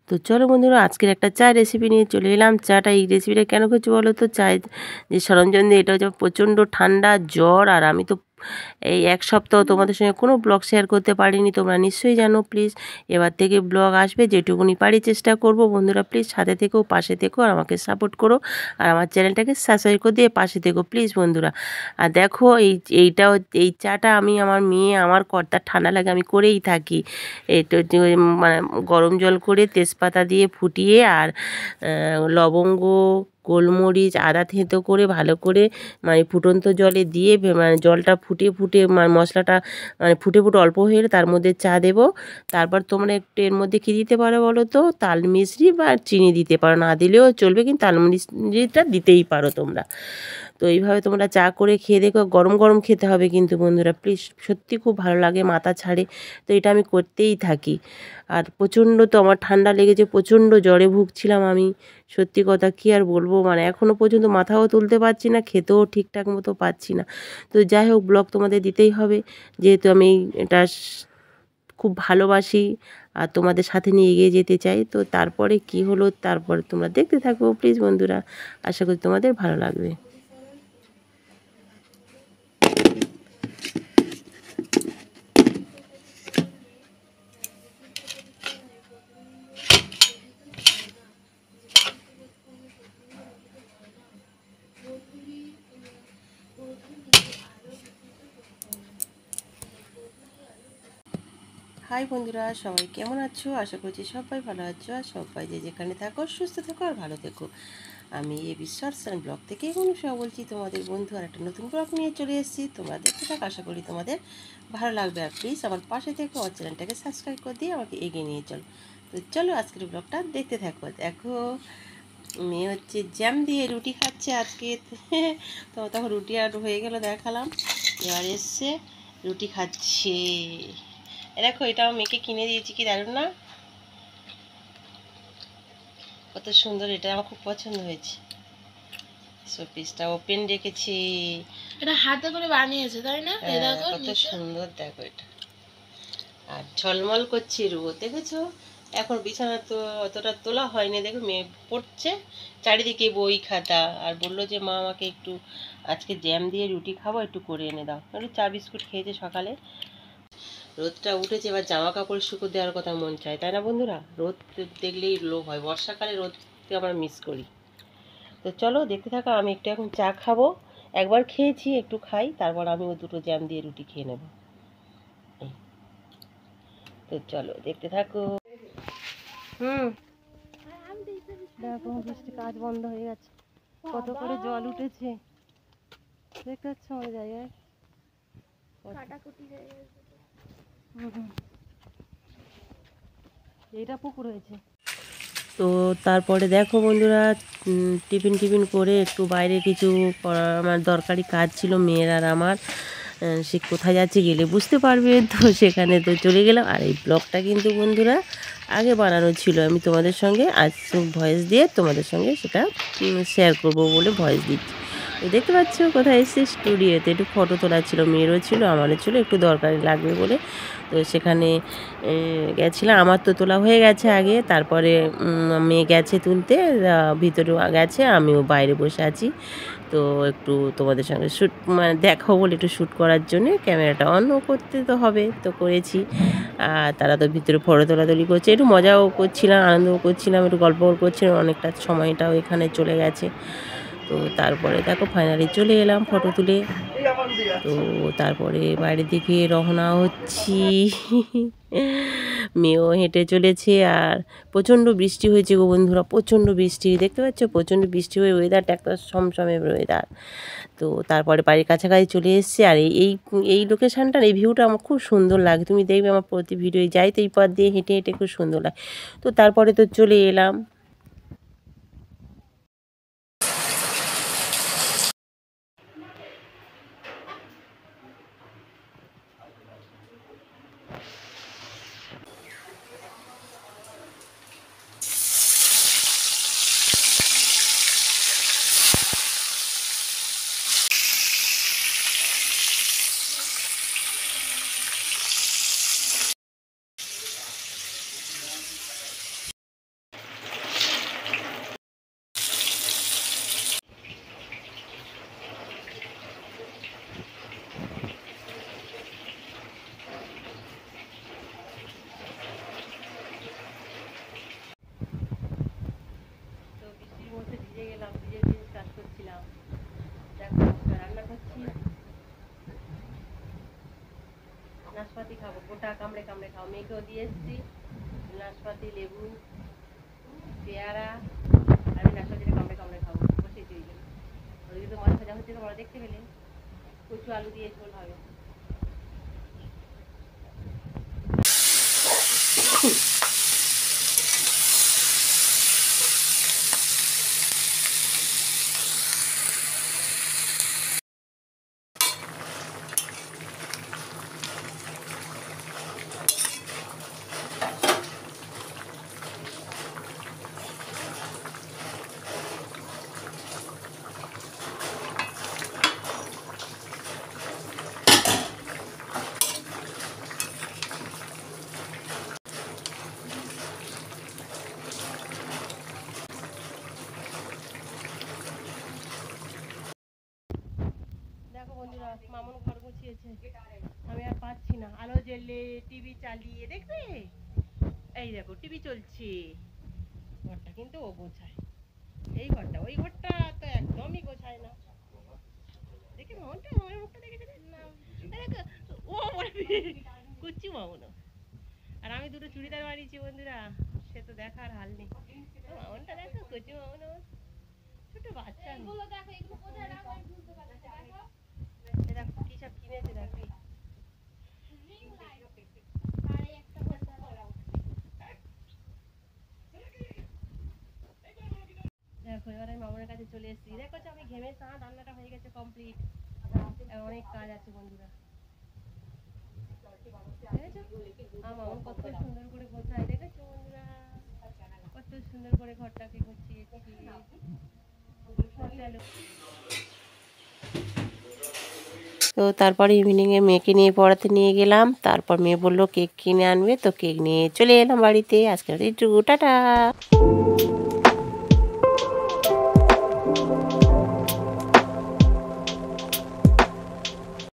তো চলো বন্ধুরা, আজকের একটা চা রেসিপি নিয়ে চলে এলাম। চাটা, এই রেসিপিটা কেন করছি বলো তো? চায়ের যে সরঞ্জাম দিয়ে, এটা হচ্ছে প্রচণ্ড ঠান্ডা, জ্বর, আর আমি তো এই এক সপ্তাহ তোমাদের সঙ্গে কোনো ব্লগ শেয়ার করতে পারিনি, তোমরা নিশ্চয়ই জানো। প্লিজ এবার থেকে ব্লগ আসবে, যেটুকুনি পারি চেষ্টা করব। বন্ধুরা প্লিজ সাথে থেকো, পাশে থেকো, আর আমাকে সাপোর্ট করো, আর আমার চ্যানেলটাকে সাবস্ক্রাইব করে দিয়ে পাশে থেকো প্লিজ বন্ধুরা। আর দেখো, এই চাটা আমি, আমার মেয়ে, আমার কর্তার ঠান্ডা লাগে, আমি করেই থাকি। এটা মানে গরম জল করে তেজপাতা দিয়ে ফুটিয়ে, আর লবঙ্গ, গোলমরিচ, আদা থেঁতো করে ভালো করে মানে ফুটন্ত জলে দিয়ে, মানে জলটা ফুটে ফুটে মানে মশলাটা মানে ফুটে ফুটে অল্প হয়ে গেলে তার মধ্যে চা দেবো। তারপর তোমরা একটু এর মধ্যে কী দিতে পারো বলো তো? তাল মিছরি বা চিনি দিতে পারো, না দিলেও চলবে, কিন্তু তাল মিছরিটা দিতেই পারো তোমরা। তো এইভাবে তোমরা চা করে খেয়ে দেখো, গরম গরম খেতে হবে কিন্তু বন্ধুরা প্লিজ, সত্যি খুব ভালো লাগে, মাথা ছাড়ে। তো এটা আমি করতেই থাকি। আর প্রচণ্ড তো আমার ঠান্ডা লেগেছে, প্রচণ্ড জ্বরে ভুগছিলাম আমি। সত্যি কথা কী আর বলবো, মানে এখনও পর্যন্ত মাথাও তুলতে পারছি না, খেতেও ঠিকঠাক মতো পাচ্ছি না। তো যাই হোক, ব্লগ তোমাদের দিতেই হবে, যেহেতু আমি এটা খুব ভালোবাসি আর তোমাদের সাথে নিয়ে এগিয়ে যেতে চাই। তো তারপরে কি হলো, তারপরে তোমরা দেখতে থাকো প্লিজ বন্ধুরা, আশা করি তোমাদের ভালো লাগবে। হাই বন্ধুরা, সবাই কেমন আছো? আশা করছি সবাই ভালো আছো, আর সবাই যে যেখানে থাকো সুস্থ থাকো আর ভালো থেকো। আমি এই বিশ্বাস ব্লগ থেকে অনুষা বলছি, তোমাদের বন্ধু। আর একটা নতুন ব্লগ নিয়ে চলে এসেছি, তোমরা দেখতে থাকো, আশা করি তোমাদের ভালো লাগবে। আর প্লিজ আমার পাশে থেকে আমার চ্যানেলটাকে সাবস্ক্রাইব করে দিয়ে আমাকে এগিয়ে নিয়ে চলো। তো চলো আজকের ব্লগটা দেখতে থাকো। দেখো, মেয়ে হচ্ছে জ্যাম দিয়ে রুটি খাচ্ছে আজকে। তো তখন রুটি আর হয়ে গেল দেখালাম, এবার এসছে রুটি খাচ্ছে। দেখো, এটা আমার মেয়েকে কিনে দিয়েছি, কি দারুণ না? কত সুন্দর, এটা আমার খুব পছন্দ হয়েছে। শোপিসটা ওপেন রেখেছি, এটা হাতে করে বানিয়েছে তাই না? কত সুন্দর দেখো এটা। আর ঝলমল করছে রোদ, দেখেছো? এখন বিছানা তো অতটা তোলা হয়নি, দেখো মেয়ে পড়ছে, চারিদিকে বই খাতা। আর বললো যে মা, আমাকে একটু আজকে জ্যাম দিয়ে রুটি খাবো, একটু করে এনে দাও। একটু চা বিস্কুট খেয়েছে সকালে। রোদটা উঠেছে, এবার জামা কাপড় শুকো দেওয়ার কথা মন চায়, তাই না বন্ধুরা? রোদ দেখলেই লোভ হয়, বর্ষাকালে রোদকে আমরা মিস করি। তো চলো দেখতে থাকো, আমি একটু এখন চা খাবো, একবার খেয়েছি, একটু খাই, তারপর আমি ও দুটো জ্যাম দিয়ে রুটি খেয়ে নেব। তো চলো দেখতে থাকো। দেখো, বৃষ্টি কাজ বন্ধ হয়ে গেছে, কত করে জল উঠেছে দেখতে পাচ্ছ ওই জায়গায়। এইটা পুকুর হয়েছে। তো তারপরে দেখো বন্ধুরা, টিফিন টিফিন করে একটু বাইরে কিছু আমার দরকারি কাজ ছিল মেয়ের আর আমার। সে কোথায় যাচ্ছে গেলে বুঝতে পারবে, তো সেখানে তো চলে গেলাম। আর এই ব্লগটা কিন্তু বন্ধুরা আগে বানানো ছিল, আমি তোমাদের সঙ্গে আজ ভয়েস দিয়ে তোমাদের সঙ্গে সেটা শেয়ার করব বলে ভয়েস দিচ্ছি। তো দেখতে পাচ্ছ কোথায় এসেছি, স্টুডিওতে একটু ফটো তোলা ছিল, মেয়েরও ছিল আমারও ছিল, একটু দরকারি লাগবে বলে। তো সেখানে গেছিলাম, আমার তো তোলা হয়ে গেছে আগে, তারপরে মেয়ে গেছে তুলতে, ভিতরে গেছে, আমিও বাইরে বসে আছি। তো একটু তোমাদের সঙ্গে শ্যুট মানে দেখাবো বলে একটু শ্যুট করার জন্যে ক্যামেরাটা অনও করতে তো হবে, তো করেছি। আর তারা তো ভিতরে ফটো তোলাতুলি করছে, একটু মজাও করছিলাম, আনন্দও করছিলাম, একটু গল্পও করছিলাম, অনেকটা সময়টাও এখানে চলে গেছে। তো তারপরে দেখো ফাইনালি চলে এলাম ফটো তুলে। তো তারপরে বাইরের দিকে রওনা হচ্ছি। মেয়েও হেঁটে চলেছে, আর প্রচণ্ড বৃষ্টি হয়েছে গো বন্ধুরা, প্রচণ্ড বৃষ্টি, দেখতে পাচ্ছ? প্রচণ্ড বৃষ্টি হয়ে ওয়েদারটা একটা সমসমে ওয়েদার। তো তারপরে বাড়ির কাছাকাছি চলে এসেছি। আর এই এই লোকেশানটার এই ভিউটা আমার খুব সুন্দর লাগে, তুমি দেখবে আমার প্রতি ভিডিও যাই তো এই পথ দিয়ে হেঁটে হেঁটে খুব সুন্দর লাগে। তো তারপরে তো চলে এলাম। নাশপাতি খাবো, গোটা কামড়ে কামড়ে খাবো। মেয়েকেও দিয়ে এসেছি নাশপাতি, লেবু, পেয়ারা, আমি নাশপাতিটা কামড়ে কামড়ে খাবো, বসে দিয়ে দিলাম। ওদিকে তো মাছ ভাজা হচ্ছে, তোমরা দেখতে পেলে। কচু আলু দিয়ে ঝোল হবে। দেখো বন্ধুরা, মামুন ঘর গুছিয়েছে, আমি আর পাচ্ছি না। আলো জ্বেলে টিভি চালিয়ে দেখবে। এই দেখো টিভি চলছে, ঘরটা কিন্তু ও গোছায়। এই ঘরটা, ওই ঘরটা তো একদমই গোছায় না। দেখে মামুনটা, মামুনের মুখটা দেখে ও কুচ্ছি মামুনও। আর আমি দুটো চুড়িদার বানিয়েছি বন্ধুরা, সে তো দেখার হাল নেই। মামুনটা দেখো, কুচি মামুন আমার ছোট বাচ্চা। দেখো কি সব কিনেছে, দেখো। দেখো এবার আমি মামুনের কাছে চলে এসেছি। দেখো আমি ঘেমে স্নান, রান্নাটা হয়ে গেছে কমপ্লিট। অনেক কাজ আছে বন্ধুরা। মামুন কত সুন্দর করে গোছায়, দেখেছো বন্ধুরা? কত সুন্দর করে ঘরটাকে গুছিয়েছি। তো তারপরে ইভিনিংয়ে মেয়েকে নিয়ে পড়াতে নিয়ে গেলাম। তারপর মেয়ে বললো কেক কিনে আনবে, তো কেক নিয়ে চলে এলাম বাড়িতে। আজকের টাটা।